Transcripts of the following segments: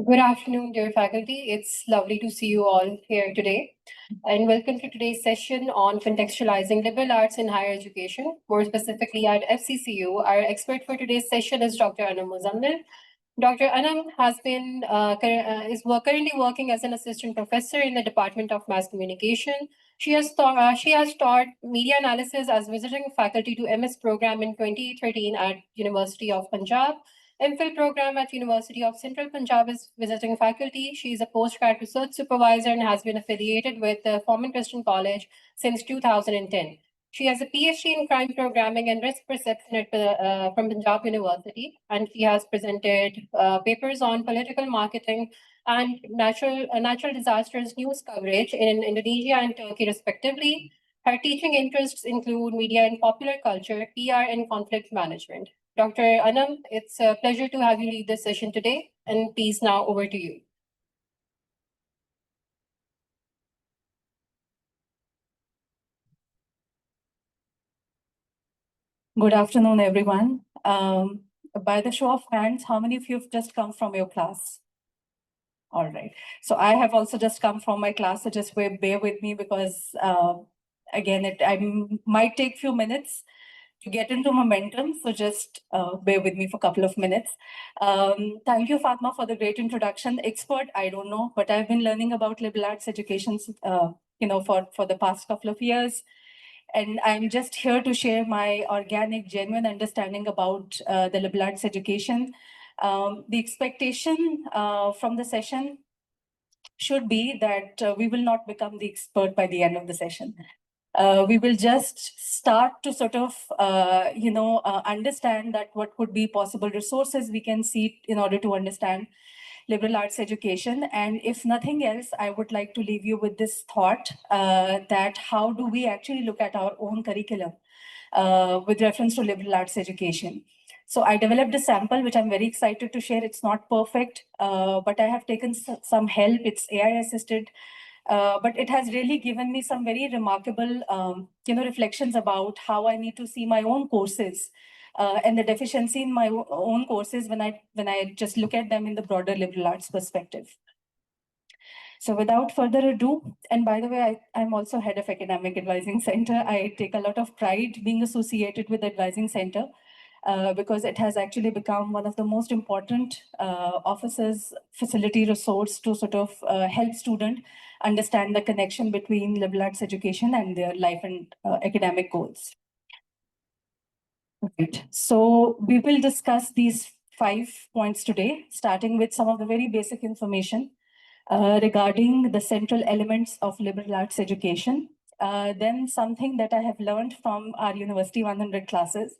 Good afternoon, dear faculty. It's lovely to see you all here today. And welcome to today's session on contextualizing liberal arts in higher education. More specifically at FCCU, our expert for today's session is Dr. Anam Muzammil. Dr. Anam is currently working as an assistant professor in the Department of Mass Communication. She has taught media analysis as visiting faculty to MS program in 2013 at University of Punjab. MPhil program at University of Central Punjab is visiting faculty. She is a postgrad research supervisor and has been affiliated with the Forman Christian College since 2010. She has a PhD in crime programming and risk perception from Punjab University, and she has presented papers on political marketing and natural disasters news coverage in Indonesia and Turkey, respectively. Her teaching interests include media and popular culture, PR, and conflict management. Dr. Anam, it's a pleasure to have you lead this session today, and please now over to you. Good afternoon, everyone. By the show of hands, how many of you have just come from your class? All right. So I have also just come from my class, so just bear with me because, again, I might take few minutes to get into momentum. So just bear with me for a couple of minutes. Thank you, Fatma, for the great introduction. Expert, I don't know, but I've been learning about liberal arts education, for the past couple of years. And I'm just here to share my organic, genuine understanding about the liberal arts education. The expectation from the session should be that we will not become the expert by the end of the session. We will just start to sort of, understand that what could be possible resources we can see in order to understand liberal arts education. And if nothing else, I would like to leave you with this thought that how do we actually look at our own curriculum with reference to liberal arts education. So I developed a sample, which I'm very excited to share. It's not perfect, but I have taken some help. It's AI assisted. But it has really given me some very remarkable, reflections about how I need to see my own courses and the deficiency in my own courses when I just look at them in the broader liberal arts perspective. So without further ado, and by the way, I'm also head of Academic Advising Center. I take a lot of pride being associated with the Advising Center because it has actually become one of the most important offices, facility resource to sort of help students understand the connection between liberal arts education and their life and academic goals. Right. So we will discuss these 5 points today, starting with some of the very basic information regarding the central elements of liberal arts education. Then something that I have learned from our University 100 classes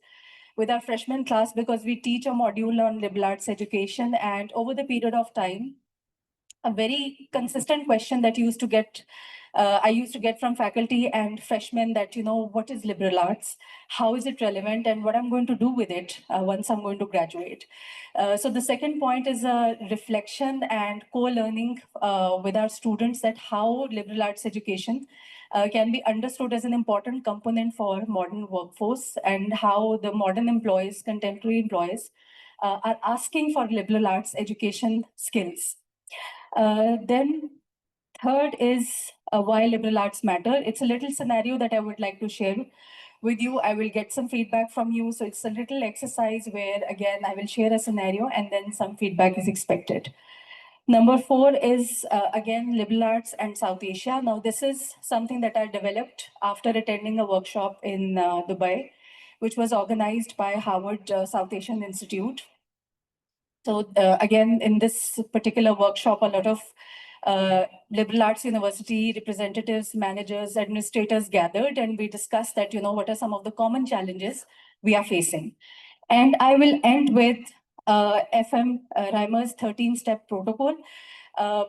with our freshman class, because we teach a module on liberal arts education, and over the period of time, a very consistent question that I used to get from faculty and freshmen that, what is liberal arts? How is it relevant? And what I'm going to do with it once I'm going to graduate? So the second point is a reflection and co-learning with our students that how liberal arts education can be understood as an important component for modern workforce, and how the modern employees, contemporary employees, are asking for liberal arts education skills. Then third is why liberal arts matter. It's a little scenario that I would like to share with you. I will get some feedback from you. So it's a little exercise where, again, I will share a scenario and then some feedback is expected. Number 4 is, again, liberal arts and South Asia. Now, this is something that I developed after attending a workshop in Dubai, which was organized by Harvard South Asian Institute. So again, in this particular workshop, a lot of liberal arts university representatives, managers, administrators gathered, and we discussed that, what are some of the common challenges we are facing. And I will end with FM Reimer's 13-step protocol.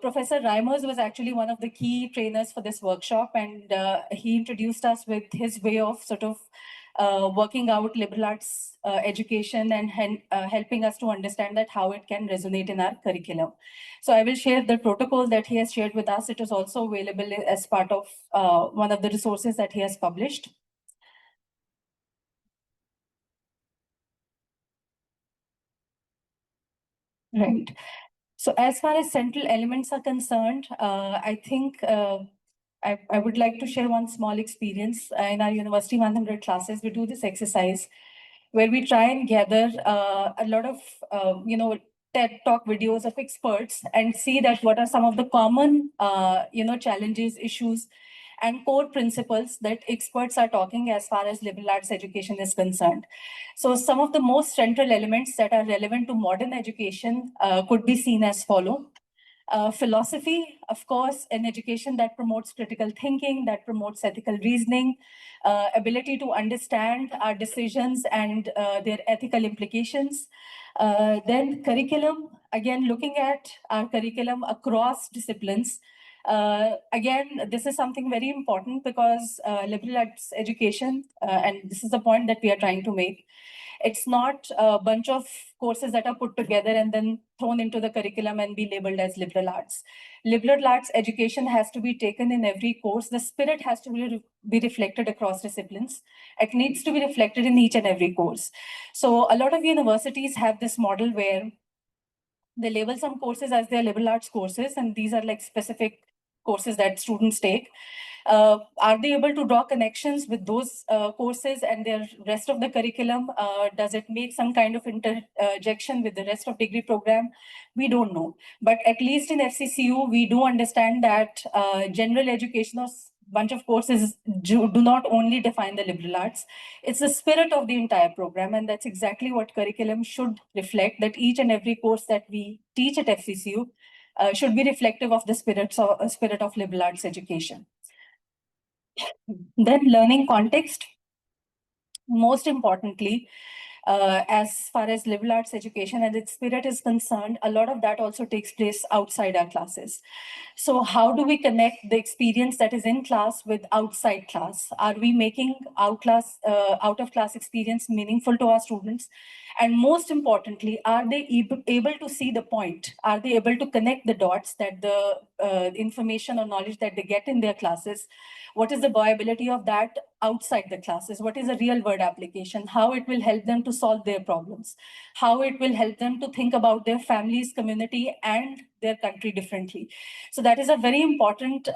Professor Reimers was actually one of the key trainers for this workshop, and he introduced us with his way of sort of working out liberal arts education and helping us to understand that how it can resonate in our curriculum. So I will share the protocol that he has shared with us. It is also available as part of one of the resources that he has published. Right. So as far as central elements are concerned, I think I would like to share one small experience. In our University 100 classes, we do this exercise where we try and gather a lot of, TED Talk videos of experts and see that what are some of the common, challenges, issues, and core principles that experts are talking as far as liberal arts education is concerned. So some of the most central elements that are relevant to modern education could be seen as follow. Philosophy, of course, an education that promotes critical thinking, that promotes ethical reasoning, ability to understand our decisions and their ethical implications. Then curriculum, again, looking at our curriculum across disciplines. Again, this is something very important because liberal arts education, and this is the point that we are trying to make, it's not a bunch of courses that are put together and then thrown into the curriculum and be labeled as liberal arts. Liberal arts education has to be taken in every course. The spirit has to be reflected across disciplines. It needs to be reflected in each and every course. So a lot of universities have this model where they label some courses as their liberal arts courses, and these are like specific courses that students take. Are they able to draw connections with those courses and their rest of the curriculum? Does it make some kind of interjection with the rest of degree program? We don't know. But at least in FCCU, we do understand that general education or bunch of courses do not only define the liberal arts. It's the spirit of the entire program, and that's exactly what curriculum should reflect, that each and every course that we teach at FCCU should be reflective of the spirit of liberal arts education. Then learning context. Most importantly, as far as liberal arts education and its spirit is concerned, a lot of that also takes place outside our classes. So how do we connect the experience that is in class with outside class? Are we making out of class experience meaningful to our students? And most importantly, are they able to see the point? Are they able to connect the dots that the information or knowledge that they get in their classes? What is the viability of that outside the classes? What is a real world application? How it will help them to solve their problems? How it will help them to think about their families, community, and their country differently? So that is a very important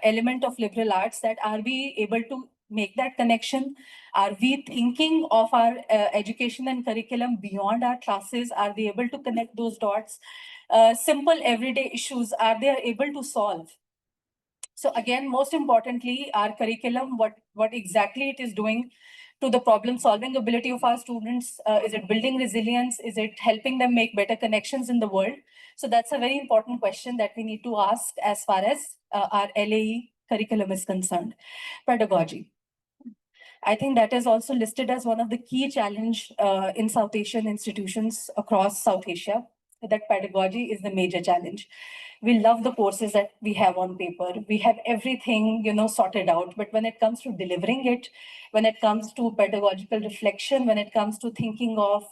element of liberal arts, that are we able to make that connection? Are we thinking of our education and curriculum beyond our classes? Are they able to connect those dots? Simple everyday issues, are they able to solve? So again, most importantly, our curriculum, what exactly it is doing to the problem solving ability of our students. Is it building resilience? Is it helping them make better connections in the world? So that's a very important question that we need to ask as far as our LAE curriculum is concerned. Pedagogy. I think that is also listed as one of the key challenge in South Asian institutions across South Asia, that pedagogy is the major challenge. We love the courses that we have on paper. We have everything, sorted out. But when it comes to delivering it, when it comes to pedagogical reflection, when it comes to thinking of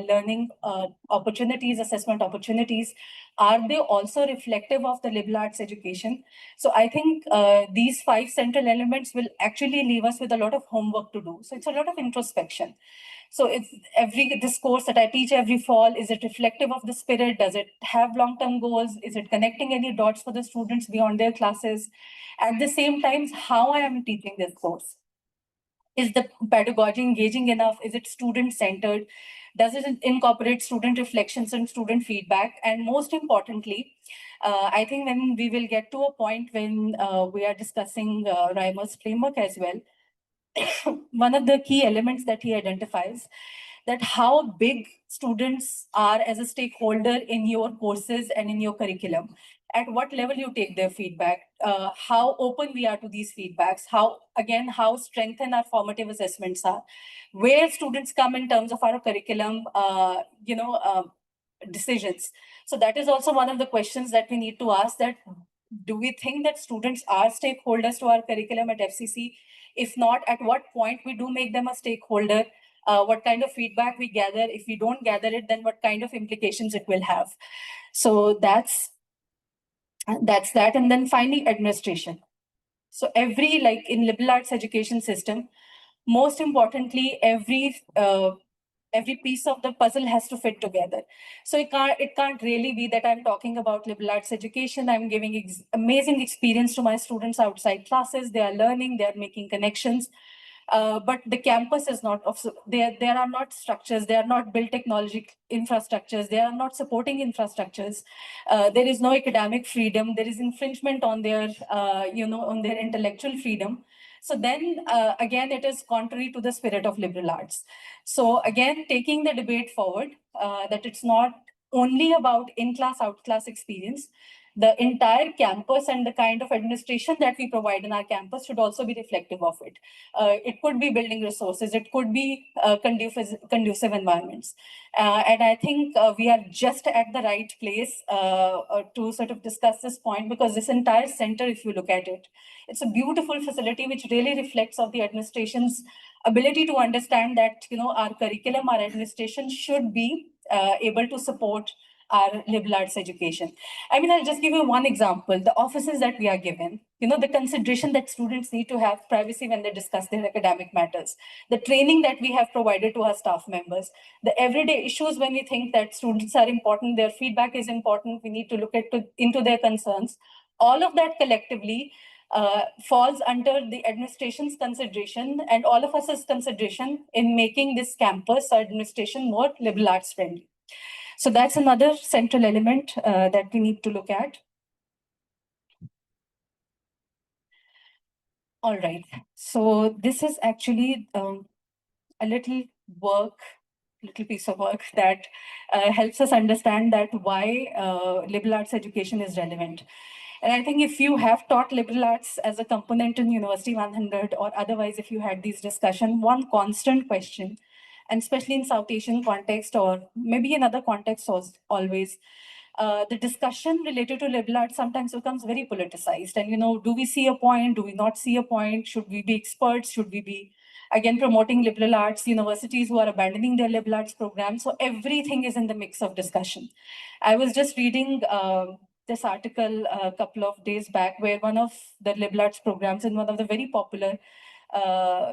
learning opportunities, assessment opportunities, are they also reflective of the liberal arts education? So I think these 5 central elements will actually leave us with a lot of homework to do. So it's a lot of introspection. So it's this course that I teach every fall, is it reflective of the spirit? Does it have long-term goals? Is it connecting any dots for the students beyond their classes? At the same time, how I am teaching this course. Is the pedagogy engaging enough? Is it student-centered? Does it incorporate student reflections and student feedback? And most importantly, I think when we will get to a point when we are discussing Reimer's framework as well, one of the key elements that he identifies, that how big students are as a stakeholder in your courses and in your curriculum, at what level you take their feedback, how open we are to these feedbacks, how strengthened our formative assessments are, where students come in terms of our curriculum, decisions. So that is also one of the questions that we need to ask, that do we think that students are stakeholders to our curriculum at FCC? If not, at what point we do make them a stakeholder? What kind of feedback we gather? If we don't gather it, then what kind of implications it will have? So that's that. And then finally, administration. So every, like in liberal arts education system, most importantly, every every piece of the puzzle has to fit together. So it can't really be that I'm talking about liberal arts education. I'm giving amazing experience to my students outside classes. They are learning, they are making connections. But the campus is not of, there are not structures, they are not built technology infrastructures, they are not supporting infrastructures. There is no academic freedom, there is infringement on their, on their intellectual freedom. So then again, it is contrary to the spirit of liberal arts. So again, taking the debate forward, that it's not only about in-class, out-class experience, the entire campus and the kind of administration that we provide in our campus should also be reflective of it. It could be building resources, it could be conducive environments. And I think we are just at the right place to sort of discuss this point, because this entire center, if you look at it, it's a beautiful facility which really reflects of the administration's ability to understand that, our curriculum, our administration should be able to support our liberal arts education. I mean, I'll just give you one example. The offices that we are given, the consideration that students need to have privacy when they discuss their academic matters, the training that we have provided to our staff members, the everyday issues when we think that students are important, their feedback is important, we need to look into their concerns. All of that collectively falls under the administration's consideration and all of us's consideration in making this campus administration more liberal arts friendly. So that's another central element that we need to look at. All right. So this is actually a little piece of work that helps us understand that why liberal arts education is relevant. And I think if you have taught liberal arts as a component in University 100 or otherwise, if you had these discussions, one constant question, and especially in South Asian context or maybe in other contexts always, the discussion related to liberal arts sometimes becomes very politicized. And, do we see a point? Do we not see a point? Should we be experts? Should we be, again, promoting liberal arts, universities who are abandoning their liberal arts programs? So everything is in the mix of discussion. I was just reading this article a couple of days back where one of the liberal arts programs in one of the very popular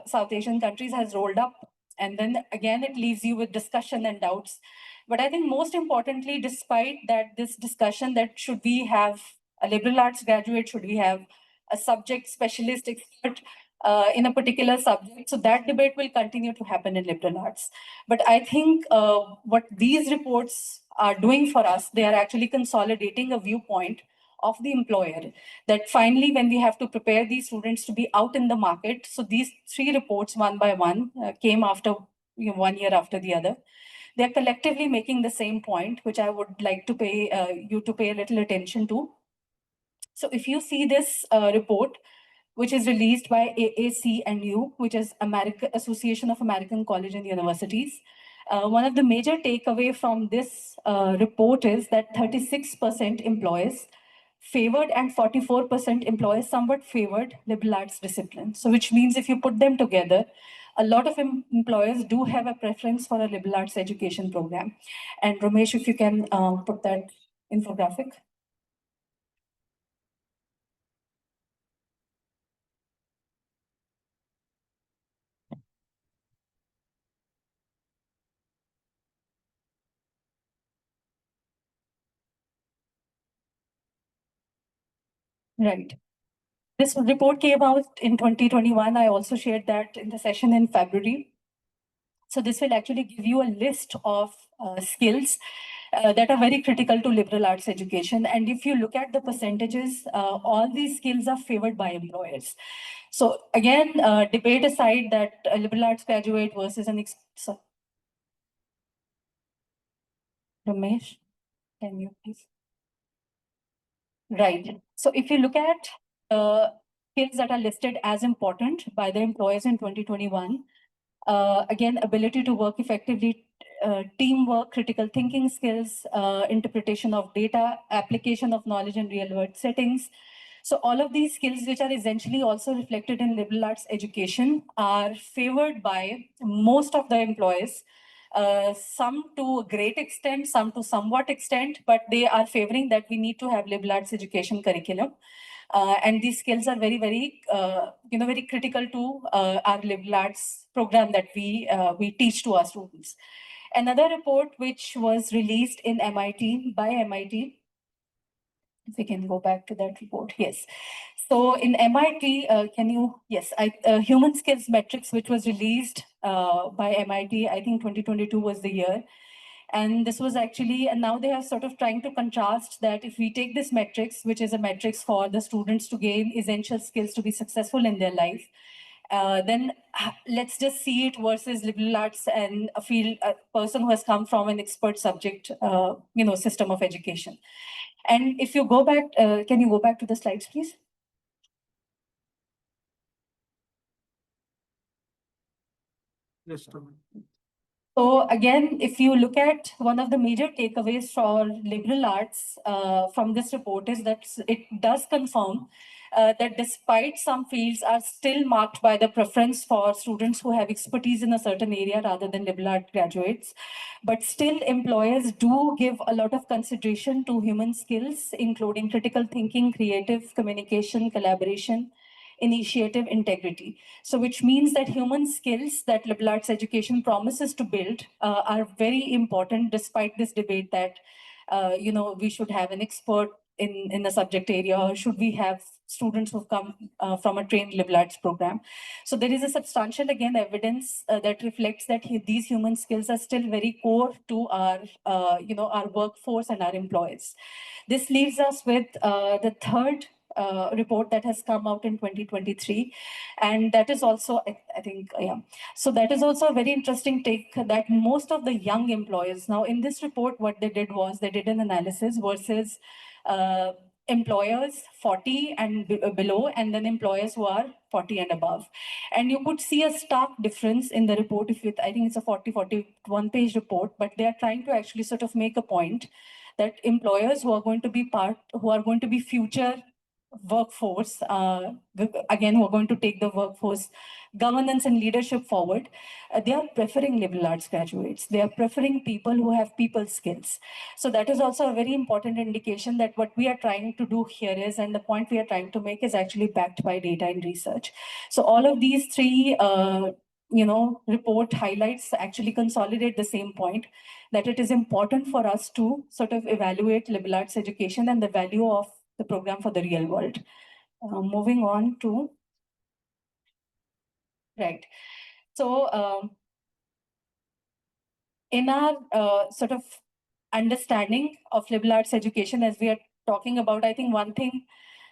South Asian countries has rolled up. And then again, it leaves you with discussion and doubts. But I think most importantly, despite that, this discussion that should we have a liberal arts graduate, should we have a subject specialist expert in a particular subject? So that debate will continue to happen in liberal arts. But I think what these reports are doing for us, they are actually consolidating a viewpoint of the employer, that finally when we have to prepare these students to be out in the market. So these three reports, one by one, came after 1 year after the other. They're collectively making the same point, which I would like to pay you to pay a little attention to. So if you see this report, which is released by AAC&U, which is Association of American College and Universities, one of the major takeaway from this report is that 36% employees favored and 44% employees somewhat favored liberal arts discipline. So which means if you put them together, a lot of employers do have a preference for a liberal arts education program. And Ramesh, if you can put that infographic. Right. This report came out in 2021. I also shared that in the session in February. So this will actually give you a list of skills that are very critical to liberal arts education. And if you look at the percentages, all these skills are favored by employers. So again, debate aside that a liberal arts graduate versus an Ramesh, can you please? Right. So if you look at skills that are listed as important by the employers in 2021, again, ability to work effectively, teamwork, critical thinking skills, interpretation of data, application of knowledge in real world settings. So all of these skills, which are essentially also reflected in liberal arts education, are favored by most of the employers. Some to a great extent, some to somewhat extent, but they are favoring that we need to have liberal arts education curriculum. And these skills are very, very, very critical to our liberal arts program that we teach to our students. Another report which was released in MIT by MIT, if we can go back to that report, yes. So in MIT, human skills metrics, which was released by MIT, I think 2022 was the year. And this was actually, and now they are sort of trying to contrast that if we take this metrics, which is a metrics for the students to gain essential skills to be successful in their life, then let's just see it versus liberal arts and a person who has come from an expert subject, system of education. And if you go back, can you go back to the slides, please? Yes, So again, if you look at one of the major takeaways for liberal arts from this report is that it does confirm that despite some fields are still marked by the preference for students who have expertise in a certain area rather than liberal art graduates, but still employers do give a lot of consideration to human skills, including critical thinking, creative communication, collaboration, initiative, integrity. So which means that human skills that liberal arts education promises to build are very important despite this debate that, we should have an expert in the subject area, or should we have students who've come from a trained liberal arts program. So there is a substantial, again, evidence that reflects that these human skills are still very core to our workforce and our employees. This leaves us with the third report that has come out in 2023. And that is also, I think, yeah. So that is also a very interesting take that most of the young employers, now in this report, what they did was they did an analysis versus employers 40 and below, and then employers who are 40 and above. And you could see a stark difference in the report. I think it's a 41 page report, but they are trying to actually sort of make a point that employers who are going to be future workforce, again, who are going to take the workforce governance and leadership forward, they are preferring liberal arts graduates. They are preferring people who have people skills. So that is also a very important indication that what we are trying to do here is, and the point we are trying to make is actually backed by data and research. So all of these three report highlights actually consolidate the same point, that it is important for us to sort of evaluate liberal arts education and the value of the program for the real world. Moving on to, right. So in our sort of understanding of liberal arts education, as we are talking about, I think one thing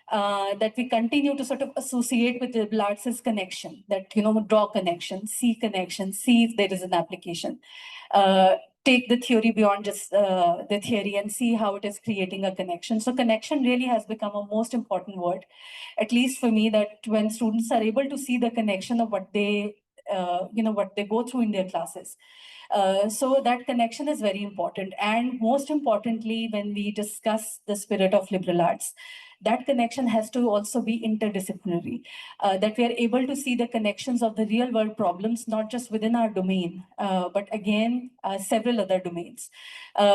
that we continue to sort of associate with liberal arts is connection, that, draw connection, see if there is an application. Take the theory beyond just the theory and see how it is creating a connection. So connection really has become a most important word, at least for me, that when students are able to see the connection of what they, what they go through in their classes. So that connection is very important. And most importantly, when we discuss the spirit of liberal arts, that connection has to also be interdisciplinary, that we are able to see the connections of the real world problems, not just within our domain, but again, several other domains.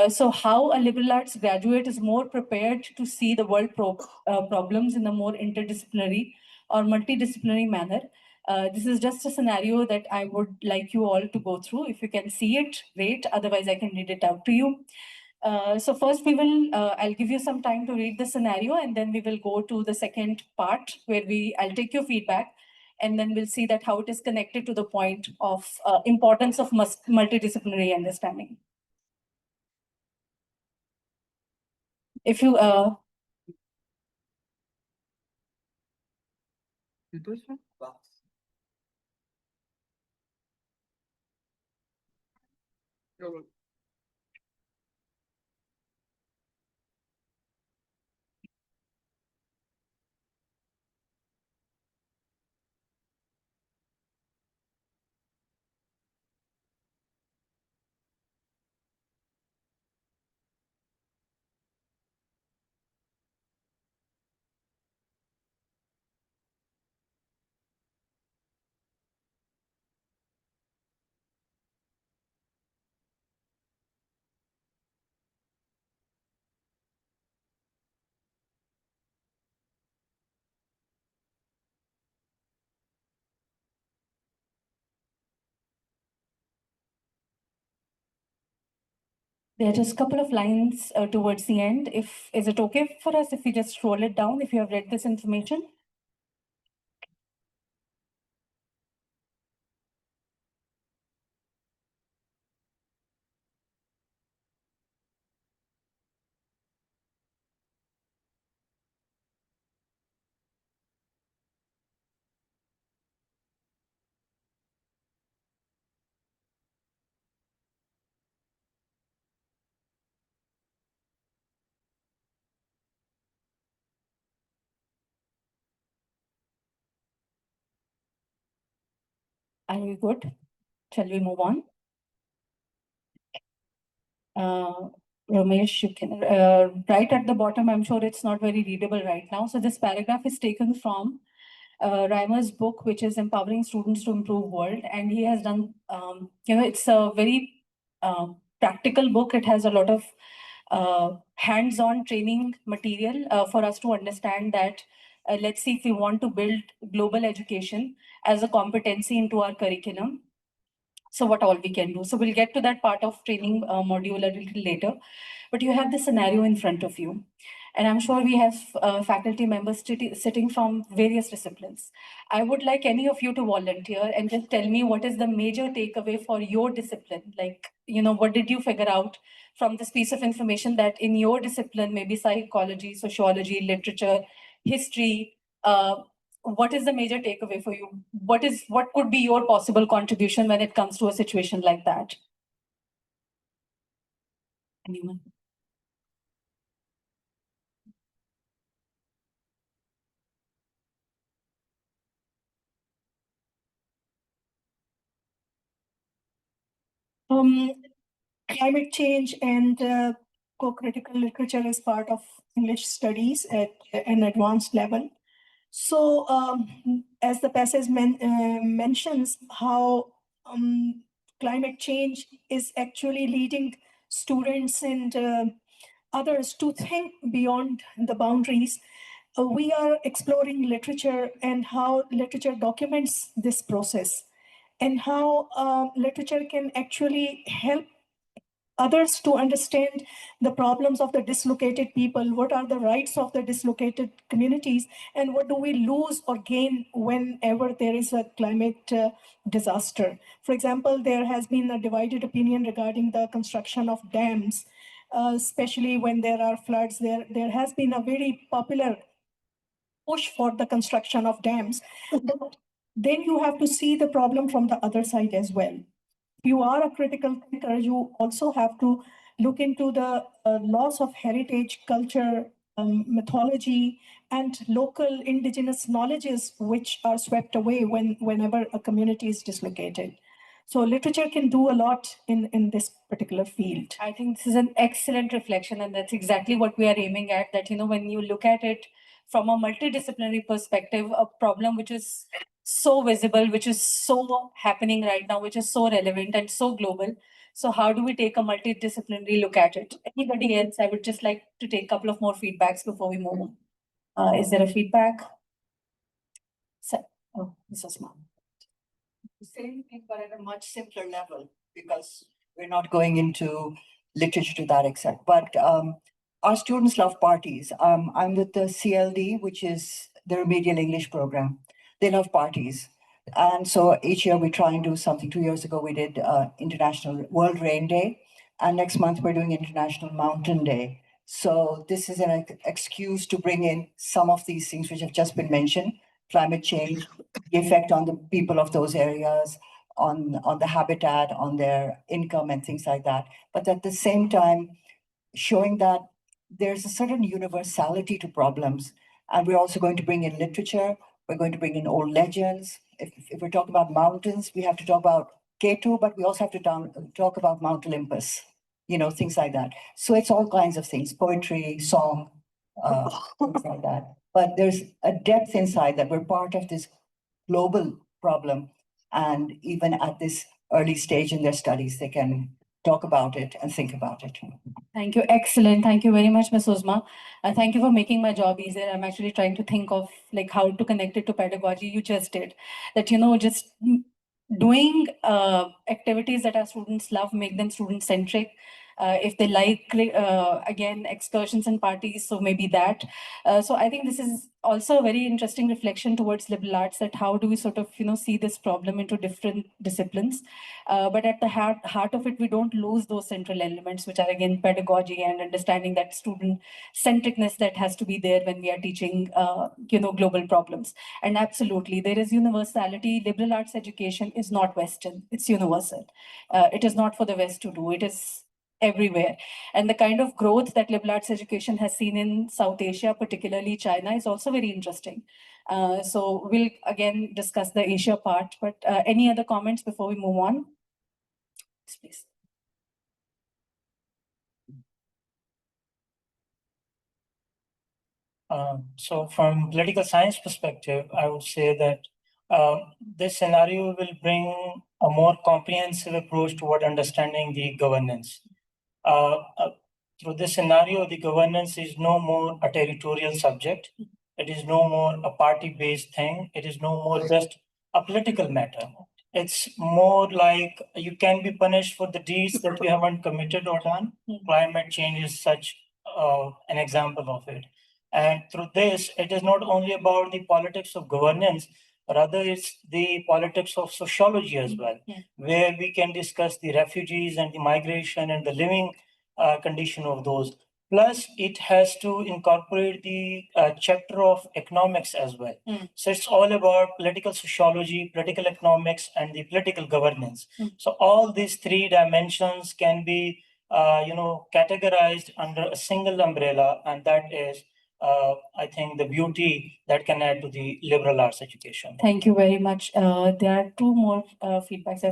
So how a liberal arts graduate is more prepared to see the world problems in a more interdisciplinary or multidisciplinary manner. This is just a scenario that I would like you all to go through. If you can see it, great. Otherwise, I can read it out to you. So first I'll give you some time to read the scenario, and then we will go to the second part where I'll take your feedback, and then we'll see that how it is connected to the point of importance of multidisciplinary understanding. If you, There are just a couple of lines towards the end. Is it okay for us if we just scroll it down if you have read this information? Are we good? Shall we move on? Ramesh, you can, right at the bottom, I'm sure it's not very readable right now. So this paragraph is taken from Reimer's book, which is Empowering Students to Improve World. And he has done, it's a very practical book. It has a lot of hands-on training material for us to understand that, let's see if we want to build global education as a competency into our curriculum. So what all we can do. So we'll get to that part of training module a little later, but you have the scenario in front of you. And I'm sure we have faculty members sitting from various disciplines. I would like any of you to volunteer and just tell me what is the major takeaway for your discipline? Like, what did you figure out from this piece of information that in your discipline, maybe psychology, sociology, literature, history, what is the major takeaway for you? What could be your possible contribution when it comes to a situation like that? Anyone? Climate change and co-critical literature is part of English studies at an advanced level. So, as the passage mentions, how climate change is actually leading students and others to think beyond the boundaries. We are exploring literature and how literature documents this process, and how literature can actually help others to understand the problems of the dislocated people, what are the rights of the dislocated communities, and what do we lose or gain whenever there is a climate disaster. For example, there has been a divided opinion regarding the construction of dams, especially when there are floods. There has been a very popular push for the construction of dams. But then you have to see the problem from the other side as well. If you are a critical thinker, you also have to look into the loss of heritage, culture, mythology, and local indigenous knowledges which are swept away whenever a community is dislocated. So literature can do a lot in this particular field. I think this is an excellent reflection, and that's exactly what we are aiming at. That, when you look at it from a multidisciplinary perspective, a problem which is so visible, which is so happening right now, which is so relevant and so global. So how do we take a multidisciplinary look at it? Anybody else? I would just like to take a couple of more feedbacks before we move on. Is there a feedback? This is ma'am. The same thing, but at a much simpler level, because we're not going into literature to that extent. But our students love parties. I'm with the CLD, which is the remedial English program. They love parties. And so each year we try and do something. 2 years ago, we did International World Rain Day. And next month, we're doing International Mountain Day. So this is an excuse to bring in some of these things which have just been mentioned: climate change, the effect on the people of those areas, on the habitat, on their income and things like that. But at the same time, showing that there's a certain universality to problems. And we're also going to bring in literature. We're going to bring in old legends. If we're talking about mountains, we have to talk about K2, but we also have to talk about Mount Olympus, things like that. So it's all kinds of things: poetry, song, things like that. But there's a depth inside that we're part of this global problem. And even at this early stage in their studies, they can talk about it and think about it. Thank you. Excellent. Thank you very much, Ms. Uzma. Thank you for making my job easier. I'm actually trying to think of how to connect it to pedagogy. You just did that, just doing activities that our students love, make them student centric, If they like, again, excursions and parties, so maybe that. So I think this is also a very interesting reflection towards liberal arts, that how do we sort of, see this problem into different disciplines. But at the heart of it, we don't lose those central elements, which are again pedagogy and understanding that student centricness that has to be there when we are teaching, global problems. And absolutely, there is universality. Liberal arts education is not Western, it's universal. It is not for the West to do, it is everywhere. And the kind of growth that liberal arts education has seen in South Asia, particularly China, is also very interesting. So we'll again discuss the Asia part, but any other comments before we move on? Yes, please. So from political science perspective, I would say that this scenario will bring a more comprehensive approach toward understanding the governance. Through this scenario, the governance is no more a territorial subject. It is no more a party-based thing. It is no more just a political matter. It's more like you can be punished for the deeds that you haven't committed or done. Climate change is such an example of it. And through this, it is not only about the politics of governance, rather it's the politics of sociology as well, where we can discuss the refugees and the migration and the living condition of those. Plus, it has to incorporate the chapter of economics as well. So it's all about political sociology, political economics, and the political governance. So all these three dimensions can be, categorized under a single umbrella, and that is, I think, the beauty that can add to the liberal arts education. Thank you very much. There are two more feedbacks.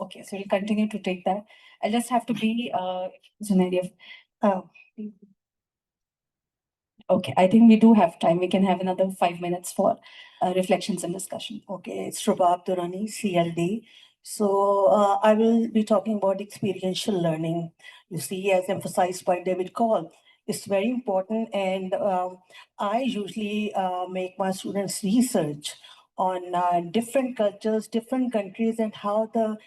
Okay, so we'll continue to take that. I'll just have to be Zunaidi. Okay, I think we do have time. We can have another 5 minutes for reflections and discussion. Okay, it's Rabab Durrani, CLD. So I will be talking about experiential learning. You see, as emphasized by David Cole, it's very important. And I usually make my students research on different cultures, different countries, and how the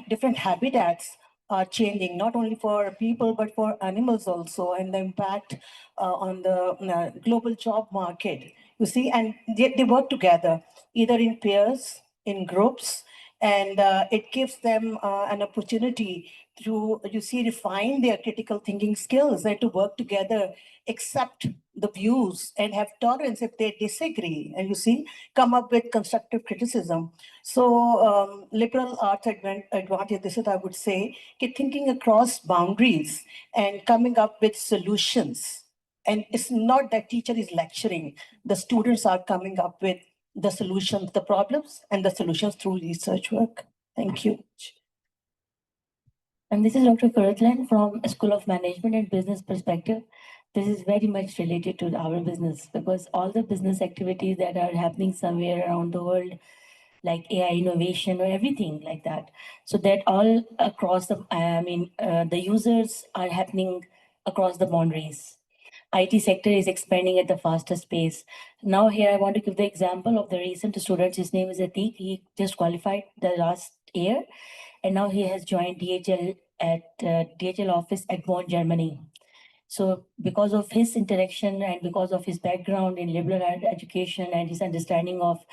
different habitats are changing, not only for people, but for animals also, and the impact on the global job market. You see, and they work together, either in pairs, in groups, and it gives them an opportunity to, refine their critical thinking skills and to work together, accept the views and have tolerance if they disagree, and come up with constructive criticism. So liberal arts advantage, this is, I would say, thinking across boundaries and coming up with solutions. And it's not that teacher is lecturing, the students are coming up with the solutions, the problems and the solutions through research work. Thank you. And this is Dr. Kurtland from School of Management and Business Perspective. This is very much related to our business, because all the business activities that are happening somewhere around the world, like AI innovation or everything like that. So that all across the users are happening across the boundaries. IT sector is expanding at the fastest pace. Now here I want to give the example of the recent student. His name is Atik. He just qualified the last year, and now he has joined DHL at DHL office at Bonn, Germany. So because of his interaction and because of his background in liberal art education and his understanding of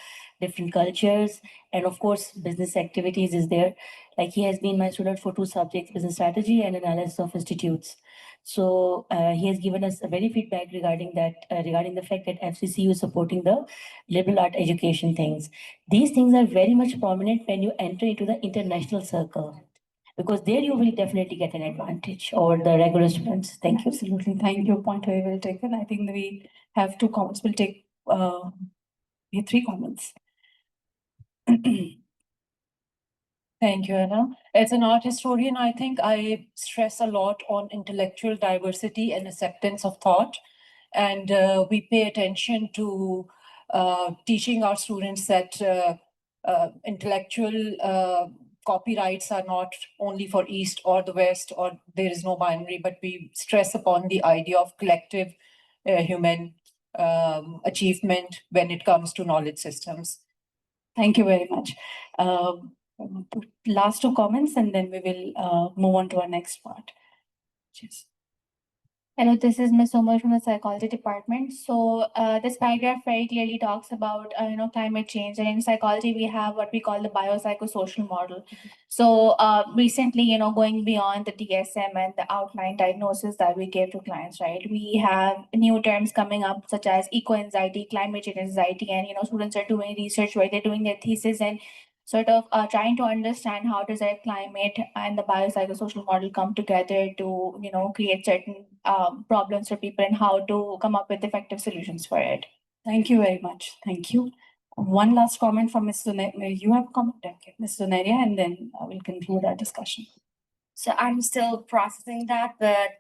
different cultures and of course business activities is there. Like he has been my student for 2 subjects, business strategy and analysis of institutes. So he has given us a very feedback regarding that, regarding the fact that FCCU is supporting the liberal art education things. These things are very much prominent when you enter into the international circle, because there you will definitely get an advantage over the regular students. Thank you. Absolutely. Thank you. Point very well taken. I think we have 2 comments. We'll take 3 comments. Thank you, Anna. As an art historian, I think I stress a lot on intellectual diversity and acceptance of thought. And we pay attention to teaching our students that intellectual copyrights are not only for East or the West, or there is no binary, but we stress upon the idea of collective human achievement when it comes to knowledge systems. Thank you very much. Last 2 comments, and then we will move on to our next part. Yes. Hello, this is Ms. Omar from the psychology department. So this paragraph very clearly talks about climate change, and in psychology we have what we call the biopsychosocial model. So recently, going beyond the DSM and the outline diagnosis that we give to clients, right? We have new terms coming up such as eco-anxiety, climate change anxiety, and students are doing research where they're doing their thesis and sort of trying to understand how does our climate and the biopsychosocial model come together to create certain problems for people and how to come up with effective solutions for it. Thank you very much. Thank you. One last comment from Ms. Zuneria. You have a comment, okay, Ms. Zuneria, and then we'll conclude our discussion. So I'm still processing that, but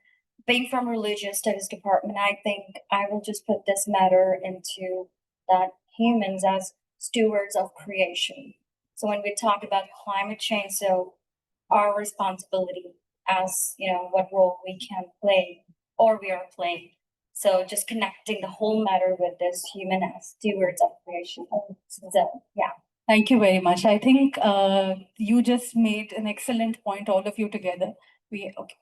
being from religious studies department, I think I will just put this matter into that humans as stewards of creation. So when we talk about climate change, so our responsibility as, what role we can play or we are playing. So just connecting the whole matter with this human as stewards of creation. So yeah. Thank you very much. I think you just made an excellent point, all of you together. Okay.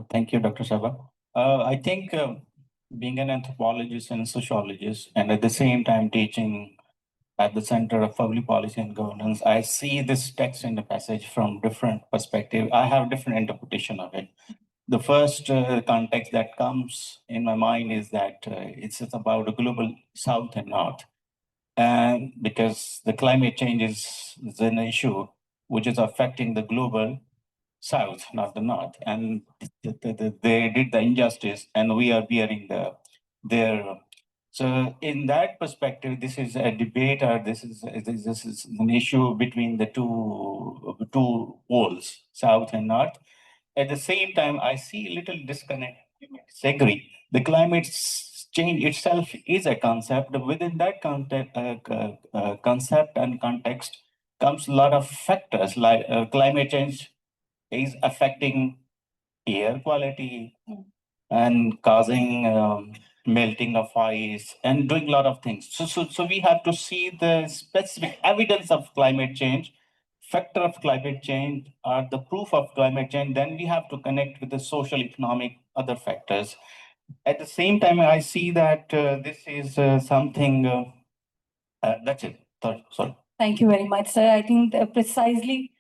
Thank you, Dr. Sabha. I think being an anthropologist and sociologist, and at the same time teaching at the Center of Public Policy and Governance, I see this text in the passage from different perspective. I have different interpretation of it. The first context that comes in my mind is that it's about a global South and North. And because the climate change is an issue which is affecting the global South, not the North. And they did the injustice, and we are bearing their. So in that perspective, this is a debate, or this is an issue between the two poles, South and North. At the same time, I see a little disconnect. Disagree. The climate change itself is a concept. Within that concept and context comes a lot of factors like climate change is affecting air quality and causing melting of ice and doing a lot of things. So we have to see the specific evidence of climate change, factor of climate change, or the proof of climate change. Then we have to connect with the social, economic, other factors. At the same time, I see that this is something. That's it. Sorry. Thank you very much, sir. I think precisely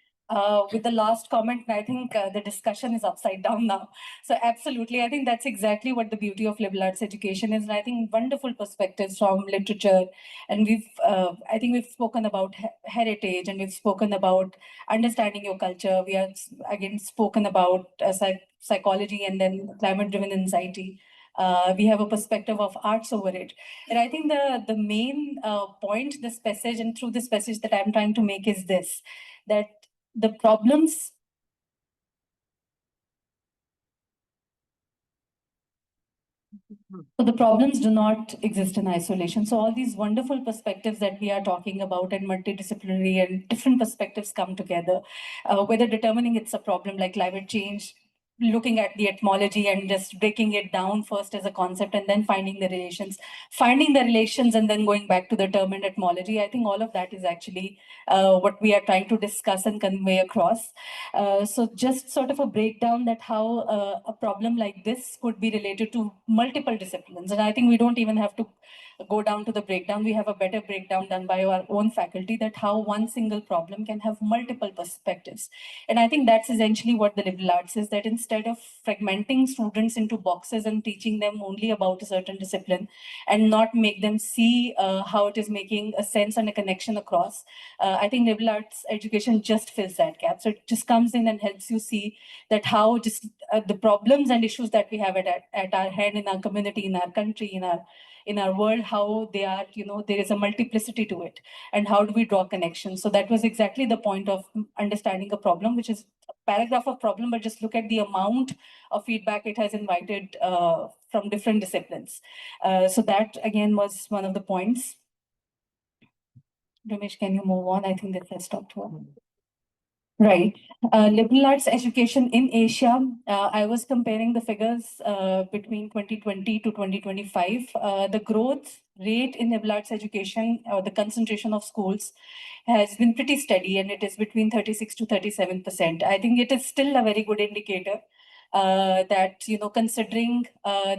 with the last comment, I think the discussion is upside down now. So absolutely, I think that's exactly what the beauty of liberal arts education is. And I think wonderful perspectives from literature. And I think we've spoken about heritage, and we've spoken about understanding your culture. We have again spoken about psychology and then climate-driven anxiety. We have a perspective of arts over it. And I think the main point, this passage, and through this passage that I'm trying to make is this, that the problems So the problems do not exist in isolation. So all these wonderful perspectives that we are talking about and multidisciplinary and different perspectives come together, whether determining it's a problem like climate change, looking at the etymology and just breaking it down first as a concept and then finding the relations and then going back to the term and etymology. I think all of that is actually what we are trying to discuss and convey across. So just sort of a breakdown that how a problem like this could be related to multiple disciplines. And I think we don't even have to go down to the breakdown. We have a better breakdown done by our own faculty that how one single problem can have multiple perspectives. And I think that's essentially what the liberal arts is, that instead of fragmenting students into boxes and teaching them only about a certain discipline and not make them see how it is making a sense and a connection across, I think liberal arts education just fills that gap. So it just comes in and helps you see that how just the problems and issues that we have at our hand in our community, in our country, in our world, how they are, there is a multiplicity to it, and how do we draw connections. So that was exactly the point of understanding a problem, which is a paragraph of problem, but just look at the amount of feedback it has invited from different disciplines. So that again was one of the points. Ramesh, can you move on? I think that has stopped one. Right. Liberal arts education in Asia, I was comparing the figures between 2020 to 2025. The growth rate in liberal arts education, or the concentration of schools, has been pretty steady, and it is between 36 to 37%. I think it is still a very good indicator that, you know, considering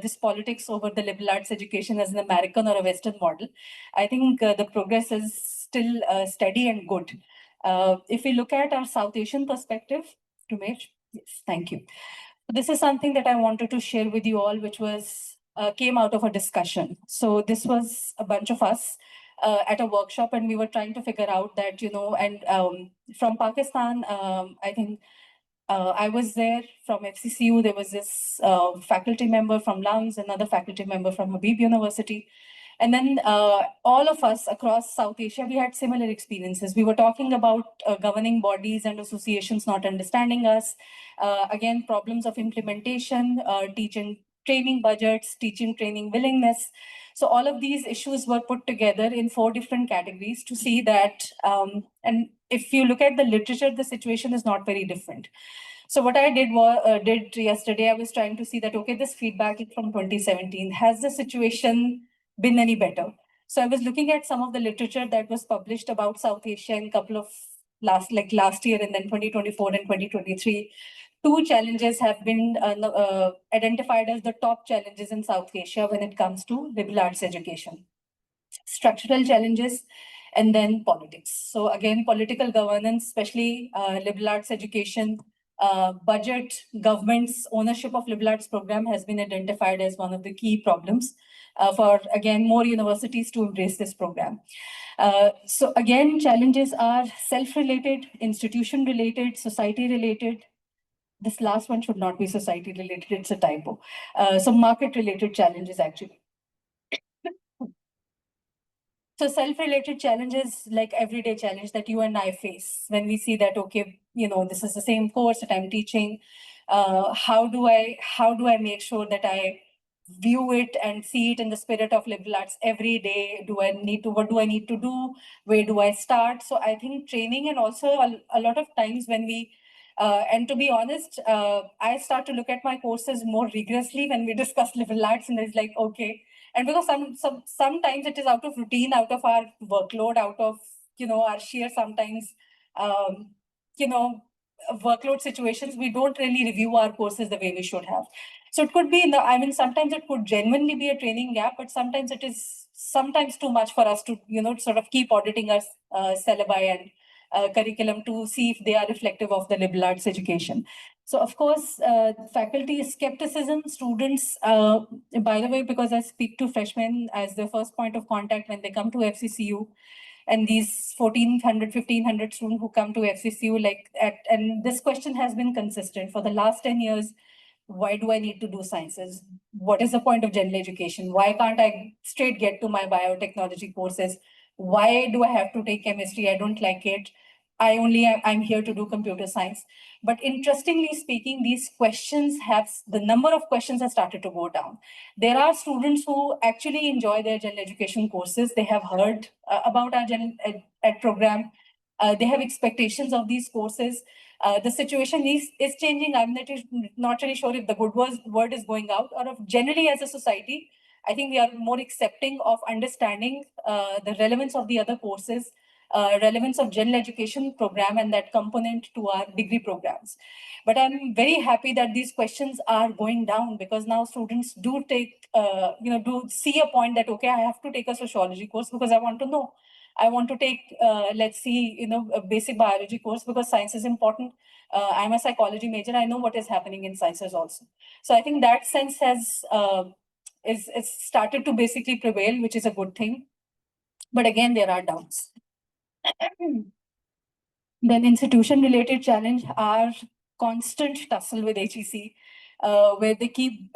this politics over the liberal arts education as an American or a Western model, I think the progress is still steady and good. If we look at our South Asian perspective, Ramesh, yes, thank you. This is something that I wanted to share with you all, which was came out of a discussion. So this was a bunch of us at a workshop, and we were trying to figure out that, you know, and from Pakistan, I think I was there from FCCU. There was this faculty member from LUMS, another faculty member from Habib University. And then all of us across South Asia, we had similar experiences. We were talking about governing bodies and associations not understanding us. Again, problems of implementation, teaching training budgets, teaching training willingness. So all of these issues were put together in 4 different categories to see that, and if you look at the literature, the situation is not very different. So what I did yesterday, I was trying to see that, okay, this feedback is from 2017. Has the situation been any better? So I was looking at some of the literature that was published about South Asia in couple of last year, and then 2024 and 2023. 2 challenges have been identified as the top challenges in South Asia when it comes to liberal arts education. Structural challenges and then politics. So again, political governance, especially liberal arts education, budget, government's ownership of liberal arts program has been identified as one of the key problems for, again, more universities to embrace this program. So again, challenges are self-related, institution-related, society-related. This last one should not be society-related, it's a typo. So market-related challenges, actually. So self-related challenges, like everyday challenge that you and I face when we see that, okay, you know, this is the same course that I'm teaching. How do I make sure that I view it and see it in the spirit of liberal arts every day? What do I need to do? Where do I start? So I think training, and also a lot of times when we, and to be honest, I start to look at my courses more rigorously when we discuss liberal arts, and it's like, okay. And because sometimes it is out of routine, out of our workload, out of, you know, our sheer sometimes, you know, workload situations, we don't really review our courses the way we should have. So it could be sometimes it could genuinely be a training gap, but sometimes it is sometimes too much for us to, you know, sort of keep auditing our syllabi and curriculum to see if they are reflective of the liberal arts education. So of course, faculty skepticism, students, by the way, because I speak to freshmen as their first point of contact when they come to FCCU, and these 1,400, 1,500 students who come to FCCU, and this question has been consistent for the last 10 years. Why do I need to do sciences? What is the point of general education? Why can't I straight get to my biotechnology courses? Why do I have to take chemistry? I don't like it. I'm here to do computer science. But interestingly speaking, these questions the number of questions have started to go down. There are students who actually enjoy their general education courses. They have heard about our general ed program. They have expectations of these courses. The situation is changing. I'm not really sure if the good word is going out, or if generally as a society, I think we are more accepting of understanding the relevance of the other courses, relevance of general education program and that component to our degree programs. But I'm very happy that these questions are going down, because now students do take, do see a point that, okay, I have to take a sociology course because I want to know. I want to take, a basic biology course because science is important. I'm a psychology major. I know what is happening in sciences also. So I think that sense has is started to basically prevail, which is a good thing. But again, there are doubts. Then institution-related challenge are constant tussle with HEC, where they keep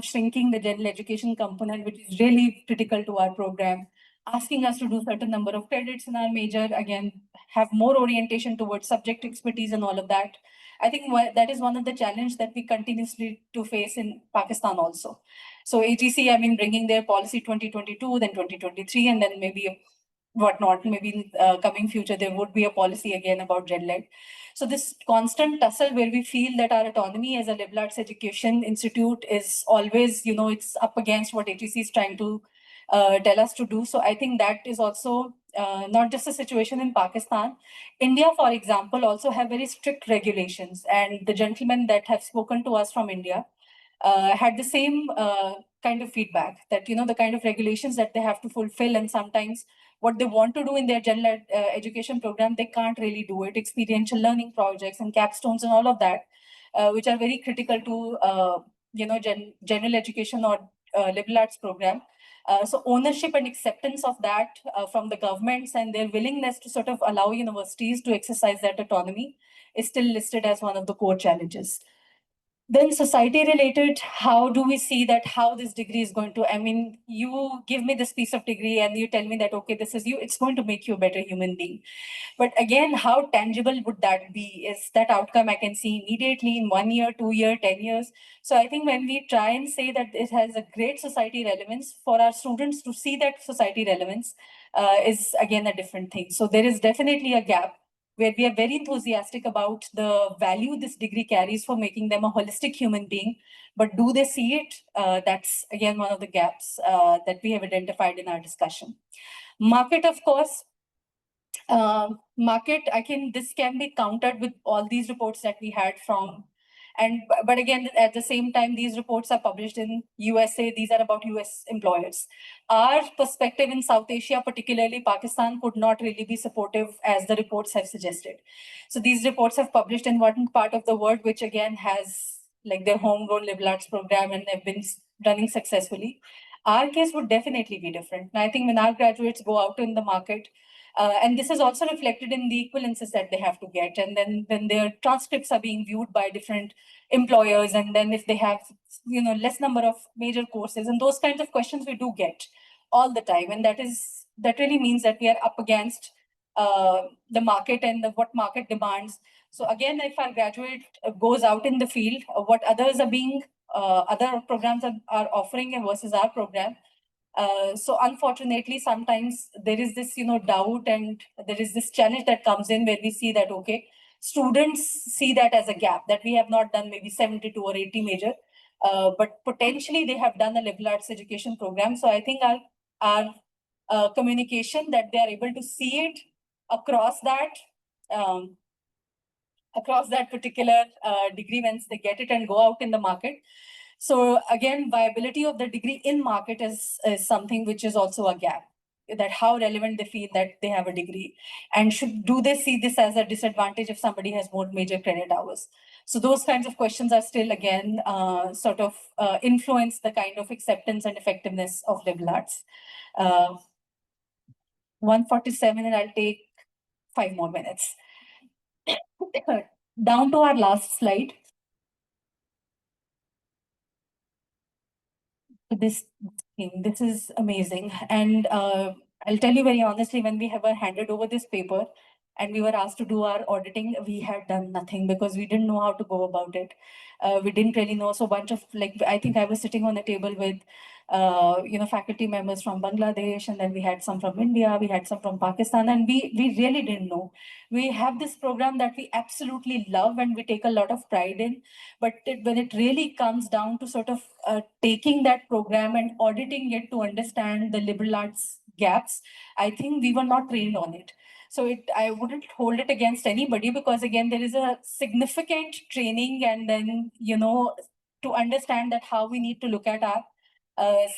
shrinking the general education component, which is really critical to our program, asking us to do certain number of credits in our major, again, have more orientation towards subject expertise and all of that. I think that is one of the challenges that we continuously to face in Pakistan also. So HEC, bringing their policy 2022, then 2023, and then maybe whatnot. Maybe in coming future, there would be a policy again about GenLed. So this constant tussle where we feel that our autonomy as a liberal arts education institute is always, it's up against what HEC is trying to tell us to do. So I think that is also not just a situation in Pakistan. India, for example, also have very strict regulations. And the gentlemen that have spoken to us from India had the same kind of feedback that, the kind of regulations that they have to fulfill, and sometimes what they want to do in their general education program, they can't really do it. Experiential learning projects and capstones and all of that, which are very critical to, general education or liberal arts program. So ownership and acceptance of that from the governments and their willingness to sort of allow universities to exercise that autonomy is still listed as one of the core challenges. Then society related, how do we see that, how this degree is going to, you give me this piece of degree and you tell me that, okay, this is you, it's going to make you a better human being. But again, how tangible would that be? Is that outcome I can see immediately in 1 year, 2 year, 10 years? So I think when we try and say that it has a great society relevance, for our students to see that society relevance is again a different thing. So there is definitely a gap where we are very enthusiastic about the value this degree carries for making them a holistic human being. But do they see it? That's again one of the gaps that we have identified in our discussion. Market, of course. Market, this can be countered with all these reports that we had from, but again, at the same time, these reports are published in USA. These are about US employers. Our perspective in South Asia, particularly Pakistan, could not really be supportive as the reports have suggested. So these reports have published in one part of the world, which again has like their homegrown liberal arts program and have been running successfully. Our case would definitely be different. And I think when our graduates go out in the market, and this is also reflected in the equivalences that they have to get. And then when their transcripts are being viewed by different employers, and then if they have, less number of major courses, and those kinds of questions we do get all the time. And that really means that we are up against the market and what market demands. So again, if our graduate goes out in the field, what others are being, other programs are offering versus our program, so unfortunately, sometimes there is this, doubt, and there is this challenge that comes in where we see that, okay, students see that as a gap, that we have not done maybe 72 or 80 major, but potentially they have done a liberal arts education program. So I think our communication that they are able to see it across that particular degree once they get it and go out in the market. So again, viability of the degree in market is something which is also a gap, that how relevant they feel that they have a degree, and do they see this as a disadvantage if somebody has more major credit hours? So those kinds of questions are still again sort of influence the kind of acceptance and effectiveness of liberal arts. 147, and I'll take 5 more minutes. Down to our last slide. This is amazing. And I'll tell you very honestly, when we have handed over this paper and we were asked to do our auditing, we had done nothing because we didn't know how to go about it. We didn't really know. So bunch of, I think I was sitting on a table with faculty members from Bangladesh, and then we had some from India, we had some from Pakistan, and we really didn't know. We have this program that we absolutely love and we take a lot of pride in, but when it really comes down to sort of taking that program and auditing it to understand the liberal arts gaps, I think we were not trained on it. So I wouldn't hold it against anybody, because again, there is a significant training, and then, to understand that how we need to look at our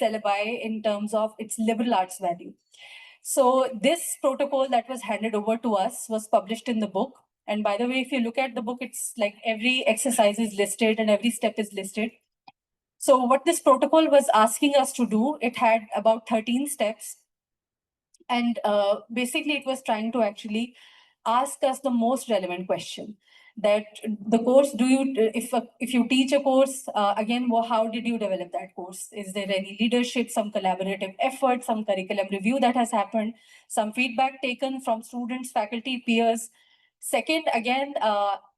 syllabi in terms of its liberal arts value. So this protocol that was handed over to us was published in the book. And by the way, if you look at the book, it's like every exercise is listed and every step is listed. So what this protocol was asking us to do, it had about 13 steps. And basically it was trying to actually ask us the most relevant question, that the course, if you teach a course, again, how did you develop that course? Is there any leadership, some collaborative effort, some curriculum review that has happened, some feedback taken from students, faculty, peers? Second, again,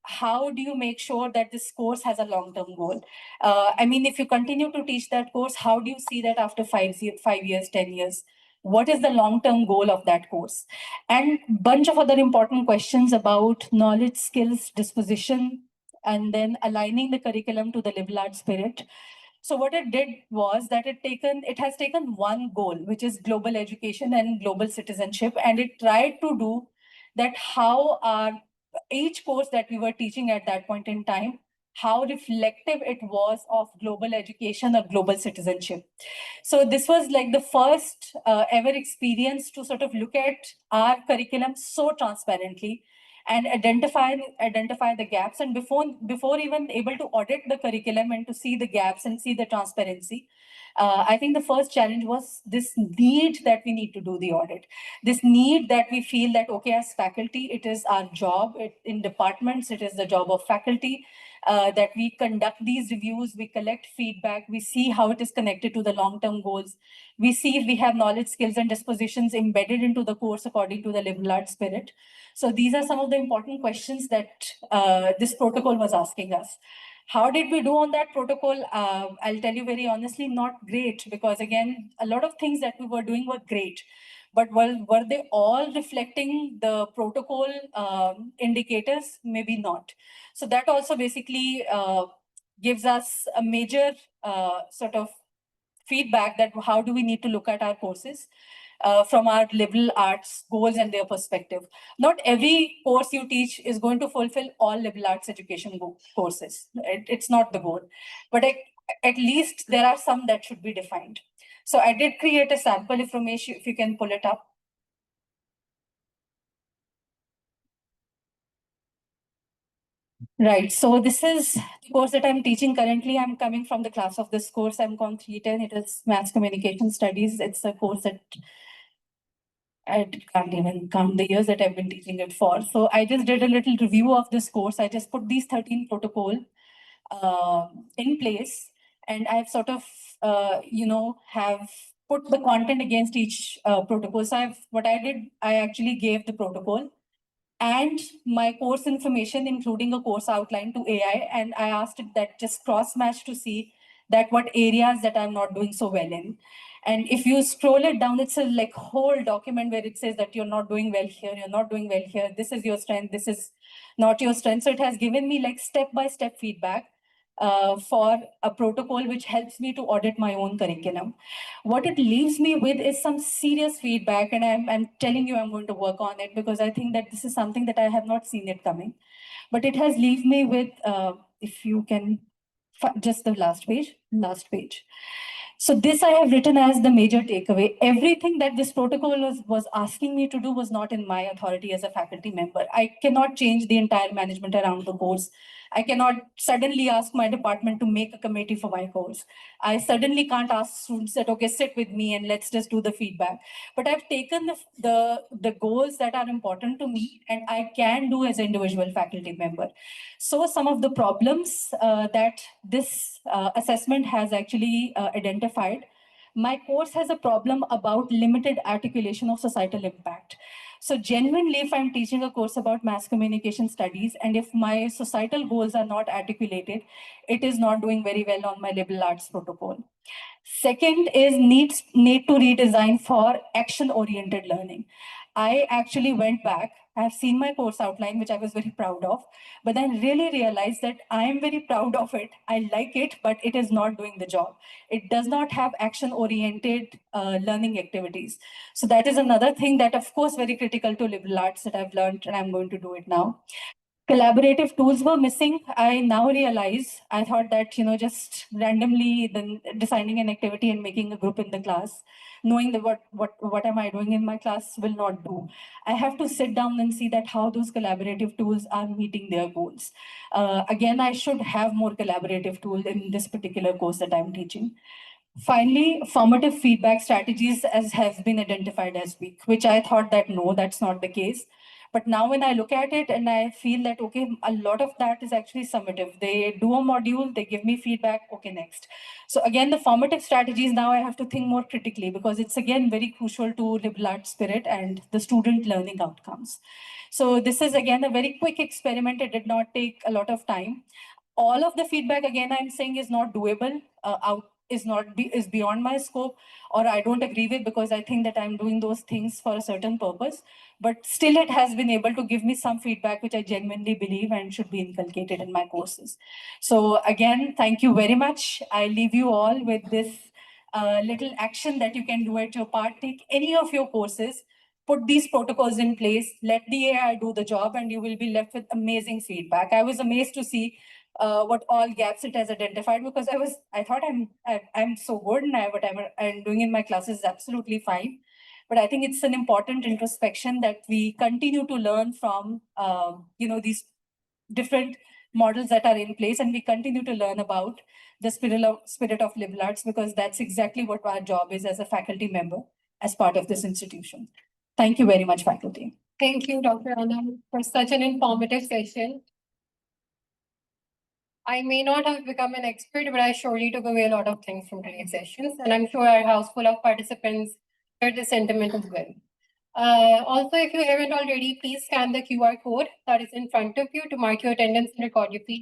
how do you make sure that this course has a long-term goal? If you continue to teach that course, how do you see that after 5 years, 10 years? what is the long-term goal of that course, and bunch of other important questions about knowledge, skills, disposition, and then aligning the curriculum to the liberal arts spirit. So what it did was that it has taken one goal, which is global education and global citizenship, and it tried to do that how each course that we were teaching at that point in time, how reflective it was of global education or global citizenship. So this was like the first ever experience to sort of look at our curriculum so transparently and identify the gaps. And before even able to audit the curriculum and to see the gaps and see the transparency, I think the first challenge was this need that we need to do the audit, this need that we feel that, okay, as faculty, it is our job. In departments, it is the job of faculty that we conduct these reviews, we collect feedback, we see how it is connected to the long-term goals. We see if we have knowledge, skills, and dispositions embedded into the course according to the liberal arts spirit. So these are some of the important questions that this protocol was asking us. How did we do on that protocol? I'll tell you very honestly, not great, because again, a lot of things that we were doing were great. But were they all reflecting the protocol indicators? Maybe not. So that also basically gives us a major sort of feedback that how do we need to look at our courses from our liberal arts goals and their perspective. Not every course you teach is going to fulfill all liberal arts education courses. It's not the goal, but at least there are some that should be defined. So I did create a sample information, if you can pull it up. Right, so this is the course that I'm teaching currently. I'm coming from the class of this course. I'm COM 310. It is Mass Communication Studies. It's a course that I can't even count the years that I've been teaching it for. So I just did a little review of this course. I just put these 13 protocol in place, and I've sort of, have put the content against each protocol. So what I did, I actually gave the protocol and my course information, including a course outline to AI. And I asked it that just cross match to see that what areas that I'm not doing so well in. And if you scroll it down, it's a like whole document where it says that you're not doing well here, you're not doing well here, this is your strength, this is not your strength. So it has given me like step-by-step feedback for a protocol which helps me to audit my own curriculum. What it leaves me with is some serious feedback, and I'm telling you I'm going to work on it because I think that this is something that I have not seen it coming. But it has left me with, if you can, just the last page. So this I have written as the major takeaway. Everything that this protocol was asking me to do was not in my authority as a faculty member. I cannot change the entire management around the course. I cannot suddenly ask my department to make a committee for my course. I suddenly can't ask students that, okay, sit with me and let's just do the feedback. But I've taken the goals that are important to me and I can do as an individual faculty member. So some of the problems that this assessment has actually identified. My course has a problem about limited articulation of societal impact. So genuinely, if I'm teaching a course about mass communication studies, and if my societal goals are not articulated, it is not doing very well on my liberal arts protocol. Second is need to redesign for action-oriented learning. I actually went back. I've seen my course outline, which I was very proud of, but then really realized that I am very proud of it. I like it, but it is not doing the job. It does not have action-oriented learning activities. So that is another thing that, of course, very critical to liberal arts that I've learned, and I'm going to do it now. Collaborative tools were missing. I now realize, I thought that, just randomly then designing an activity and making a group in the class, knowing that what am I doing in my class will not do. I have to sit down and see that how those collaborative tools are meeting their goals. Again, I should have more collaborative tools in this particular course that I'm teaching. Finally, formative feedback strategies have been identified as weak, which I thought that no, that's not the case. But now when I look at it and I feel that, okay, a lot of that is actually summative. They do a module, they give me feedback, okay, next. So again, the formative strategies, now I have to think more critically because it's again very crucial to liberal arts spirit and the student learning outcomes. So this is again a very quick experiment. It did not take a lot of time. All of the feedback, again, I'm saying is not doable is beyond my scope, or I don't agree with, because I think that I'm doing those things for a certain purpose. But still, it has been able to give me some feedback, which I genuinely believe and should be inculcated in my courses. So again, thank you very much. I leave you all with this little action that you can do at your part. Take any of your courses, put these protocols in place, let the AI do the job, and you will be left with amazing feedback. I was amazed to see what all gaps it has identified, because I thought I'm so good, and whatever I'm doing in my classes is absolutely fine. But I think it's an important introspection that we continue to learn from these different models that are in place, and we continue to learn about the spirit of liberal arts, because that's exactly what our job is as a faculty member, as part of this institution. Thank you very much, faculty. Thank you, Dr. Anna, for such an informative session. I may not have become an expert, but I surely took away a lot of things from today's sessions, and I'm sure our house full of participants shared the sentiment as well. Also, if you haven't already, please scan the QR code that is in front of you to mark your attendance and record your feedback.